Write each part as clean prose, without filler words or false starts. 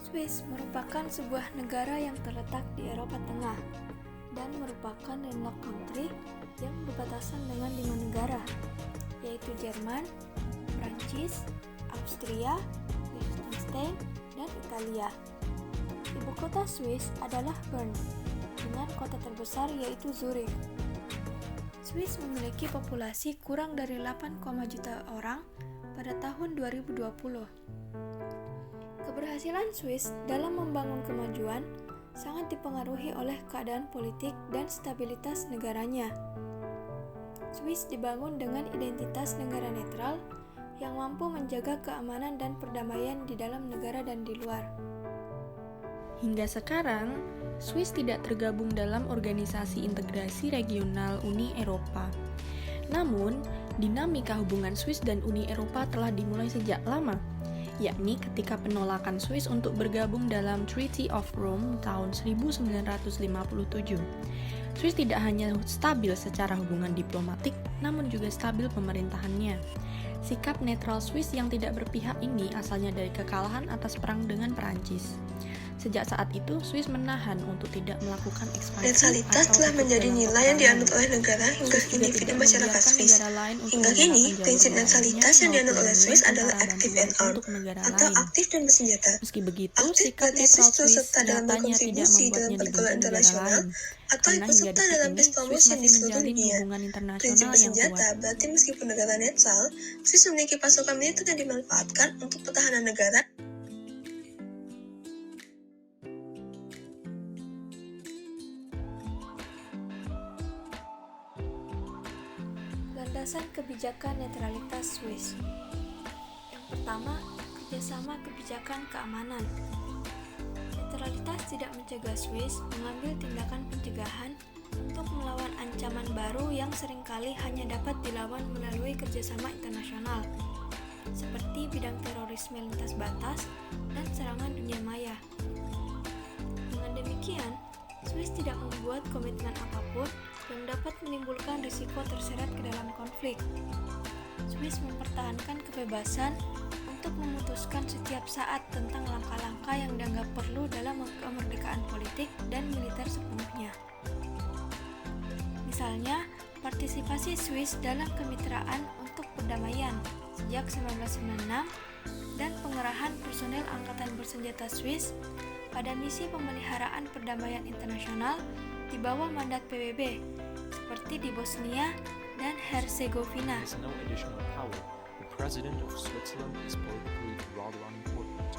Swiss merupakan sebuah negara yang terletak di Eropa Tengah dan merupakan landlocked country yang berbatasan dengan 5 negara, yaitu Jerman, Prancis, Austria, Liechtenstein, dan Italia. Ibu kota Swiss adalah Bern, dengan kota terbesar yaitu Zurich. Swiss memiliki populasi kurang dari 8, juta orang pada tahun 2020. Keberhasilan Swiss dalam membangun kemajuan sangat dipengaruhi oleh keadaan politik dan stabilitas negaranya. Swiss dibangun dengan identitas negara netral yang mampu menjaga keamanan dan perdamaian di dalam negara dan di luar. Hingga sekarang, Swiss tidak tergabung dalam Organisasi Integrasi Regional Uni Eropa. Namun, dinamika hubungan Swiss dan Uni Eropa telah dimulai sejak lama, yakni ketika penolakan Swiss untuk bergabung dalam Treaty of Rome tahun 1957. Swiss tidak hanya stabil secara hubungan diplomatik, namun juga stabil pemerintahannya. Sikap netral Swiss yang tidak berpihak ini asalnya dari kekalahan atas perang dengan Perancis. Sejak saat itu, Swiss menahan untuk tidak melakukan ekspansi. Netralitas telah menjadi nilai yang dianut oleh negara hingga individu masyarakat Swiss. Hingga kini, prinsip netralitas yang dianut oleh Swiss adalah active and armed, atau aktif dan bersenjata. Meski begitu, Aktif sikap berarti netral Swiss turut Swiss serta dalam nyatanya tidak berkontribusi dalam membuatnya pergaulan dibenci negara internasional, lain. atau Karena ikut hingga serta detik dalam ini, peace Swiss promotion di masih seluruh menjalin dunia. hubungan Prinsip internasional yang bersenjata kuat. berarti meskipun negara netral, Swiss memiliki pasukan militer yang dimanfaatkan untuk pertahanan negara. Landasan kebijakan netralitas Swiss. Yang pertama, kerjasama kebijakan keamanan. Netralitas tidak mencegah Swiss mengambil tindakan pencegahan untuk melawan ancaman baru yang seringkali hanya dapat dilawan melalui kerjasama internasional, seperti bidang terorisme lintas batas dan serangan dunia maya. Dengan demikian, Swiss tidak membuat komitmen apapun yang dapat menimbulkan risiko terseret ke dalam konflik. Swiss mempertahankan kebebasan untuk memutuskan setiap saat tentang langkah-langkah yang dianggap perlu dalam kemerdekaan politik dan militer sepenuhnya. Misalnya, partisipasi Swiss dalam kemitraan untuk perdamaian sejak 1996 dan pengerahan personel angkatan bersenjata Swiss pada misi pemeliharaan perdamaian internasional di bawah mandat PBB, seperti di Bosnia dan Herzegovina. Has no additional power. The President of Switzerland is politically rather unimportant.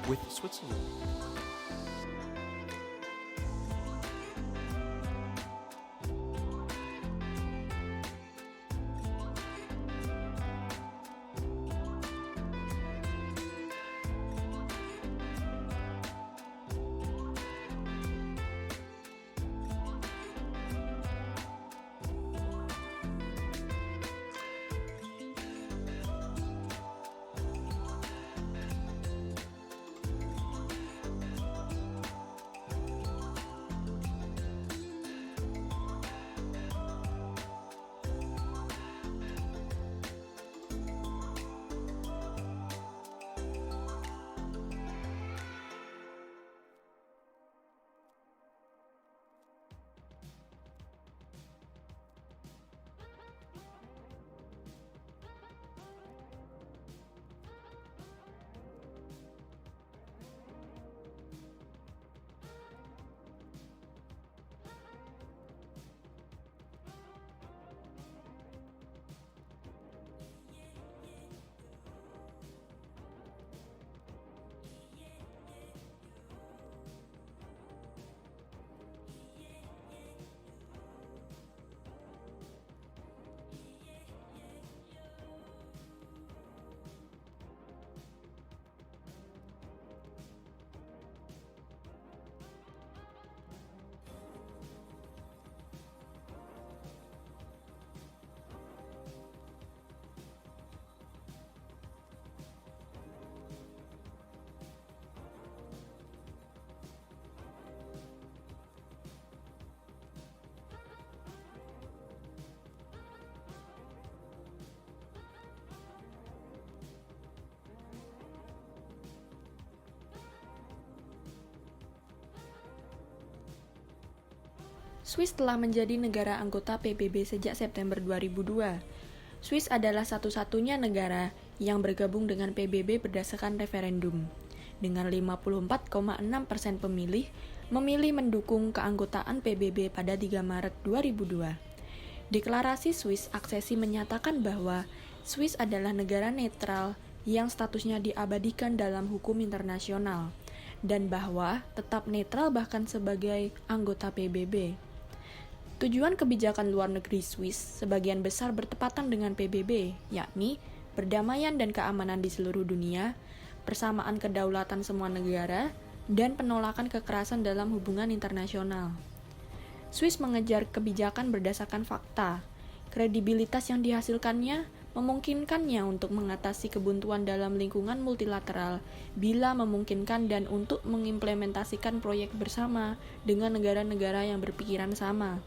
With Switzerland, Swiss telah menjadi negara anggota PBB sejak September 2002. Swiss adalah satu-satunya negara yang bergabung dengan PBB berdasarkan referendum, dengan 54,6% pemilih memilih mendukung keanggotaan PBB pada 3 Maret 2002. Deklarasi Swiss Aksesi menyatakan bahwa Swiss adalah negara netral yang statusnya diabadikan dalam hukum internasional, dan bahwa tetap netral bahkan sebagai anggota PBB. Tujuan kebijakan luar negeri Swiss sebagian besar bertepatan dengan PBB, yakni perdamaian dan keamanan di seluruh dunia, persamaan kedaulatan semua negara, dan penolakan kekerasan dalam hubungan internasional. Swiss mengejar kebijakan berdasarkan fakta. Kredibilitas yang dihasilkannya memungkinkannya untuk mengatasi kebuntuan dalam lingkungan multilateral bila memungkinkan dan untuk mengimplementasikan proyek bersama dengan negara-negara yang berpikiran sama.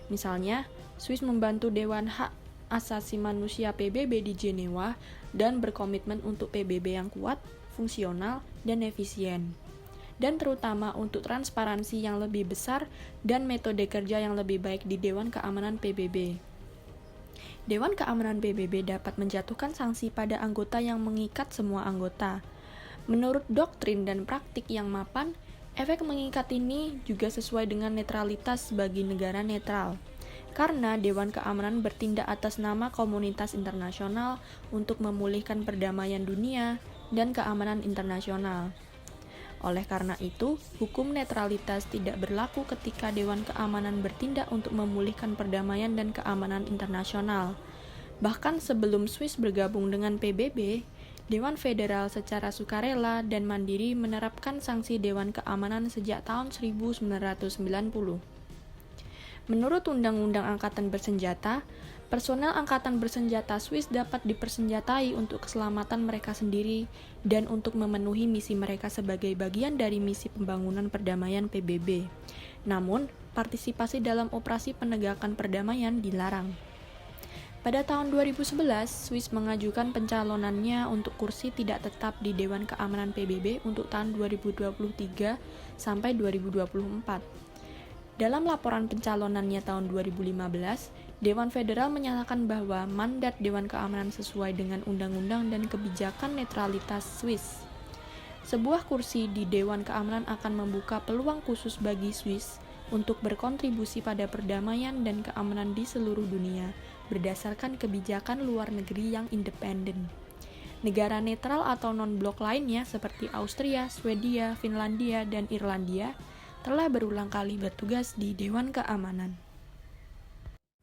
Misalnya, Swiss membantu Dewan Hak Asasi Manusia PBB di Jenewa dan berkomitmen untuk PBB yang kuat, fungsional, dan efisien. Dan terutama untuk transparansi yang lebih besar dan metode kerja yang lebih baik di Dewan Keamanan PBB. Dewan Keamanan PBB dapat menjatuhkan sanksi pada anggota yang mengikat semua anggota. Menurut doktrin dan praktik yang mapan, efek mengikat ini juga sesuai dengan netralitas bagi negara netral, karena Dewan Keamanan bertindak atas nama komunitas internasional untuk memulihkan perdamaian dunia dan keamanan internasional. Oleh karena itu, hukum netralitas tidak berlaku ketika Dewan Keamanan bertindak untuk memulihkan perdamaian dan keamanan internasional. Bahkan sebelum Swiss bergabung dengan PBB, Dewan Federal secara sukarela dan mandiri menerapkan sanksi Dewan Keamanan sejak tahun 1990. Menurut Undang-Undang Angkatan Bersenjata, personel angkatan bersenjata Swiss dapat dipersenjatai untuk keselamatan mereka sendiri dan untuk memenuhi misi mereka sebagai bagian dari misi pembangunan perdamaian PBB. Namun, partisipasi dalam operasi penegakan perdamaian dilarang. Pada tahun 2011, Swiss mengajukan pencalonannya untuk kursi tidak tetap di Dewan Keamanan PBB untuk tahun 2023 sampai 2024. Dalam laporan pencalonannya tahun 2015, Dewan Federal menyatakan bahwa mandat Dewan Keamanan sesuai dengan undang-undang dan kebijakan netralitas Swiss. Sebuah kursi di Dewan Keamanan akan membuka peluang khusus bagi Swiss untuk berkontribusi pada perdamaian dan keamanan di seluruh dunia berdasarkan kebijakan luar negeri yang independen. Negara netral atau non-blok lainnya seperti Austria, Swedia, Finlandia, dan Irlandia telah berulang kali bertugas di Dewan Keamanan.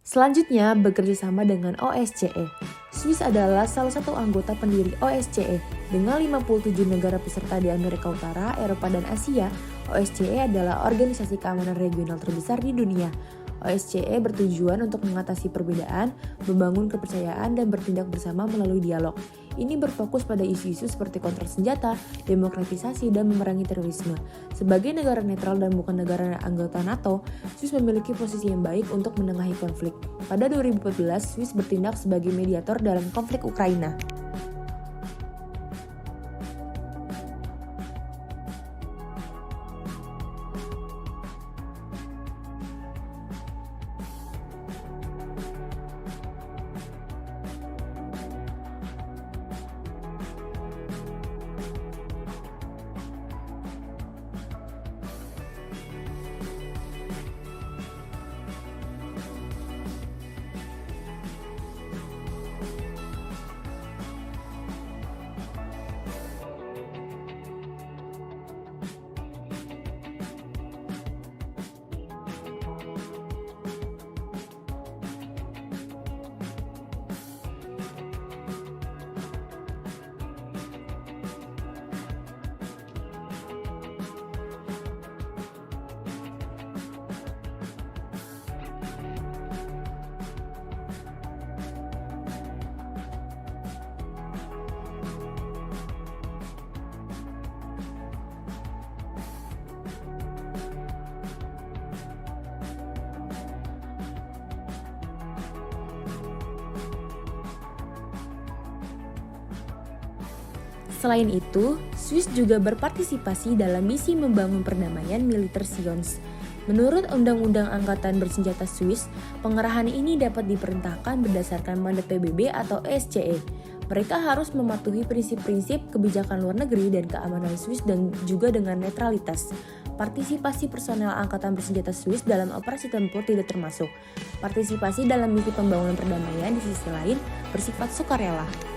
Selanjutnya, bekerja sama dengan OSCE. Swiss adalah salah satu anggota pendiri OSCE. Dengan 57 negara peserta di Amerika Utara, Eropa, dan Asia, OSCE adalah organisasi keamanan regional terbesar di dunia. OSCE bertujuan untuk mengatasi perbedaan, membangun kepercayaan, dan bertindak bersama melalui dialog. Ini berfokus pada isu-isu seperti kontrak senjata, demokratisasi, dan memerangi terorisme. Sebagai negara netral dan bukan negara anggota NATO, Swiss memiliki posisi yang baik untuk menengahi konflik. Pada 2014, Swiss bertindak sebagai mediator dalam konflik Ukraina. Selain itu, Swiss juga berpartisipasi dalam misi membangun perdamaian militer Sions. Menurut Undang-Undang Angkatan Bersenjata Swiss, pengerahan ini dapat diperintahkan berdasarkan mandat PBB atau OSCE. Mereka harus mematuhi prinsip-prinsip kebijakan luar negeri dan keamanan Swiss dan juga dengan netralitas. Partisipasi personel Angkatan Bersenjata Swiss dalam operasi tempur tidak termasuk. Partisipasi dalam misi pembangunan perdamaian di sisi lain bersifat sukarela.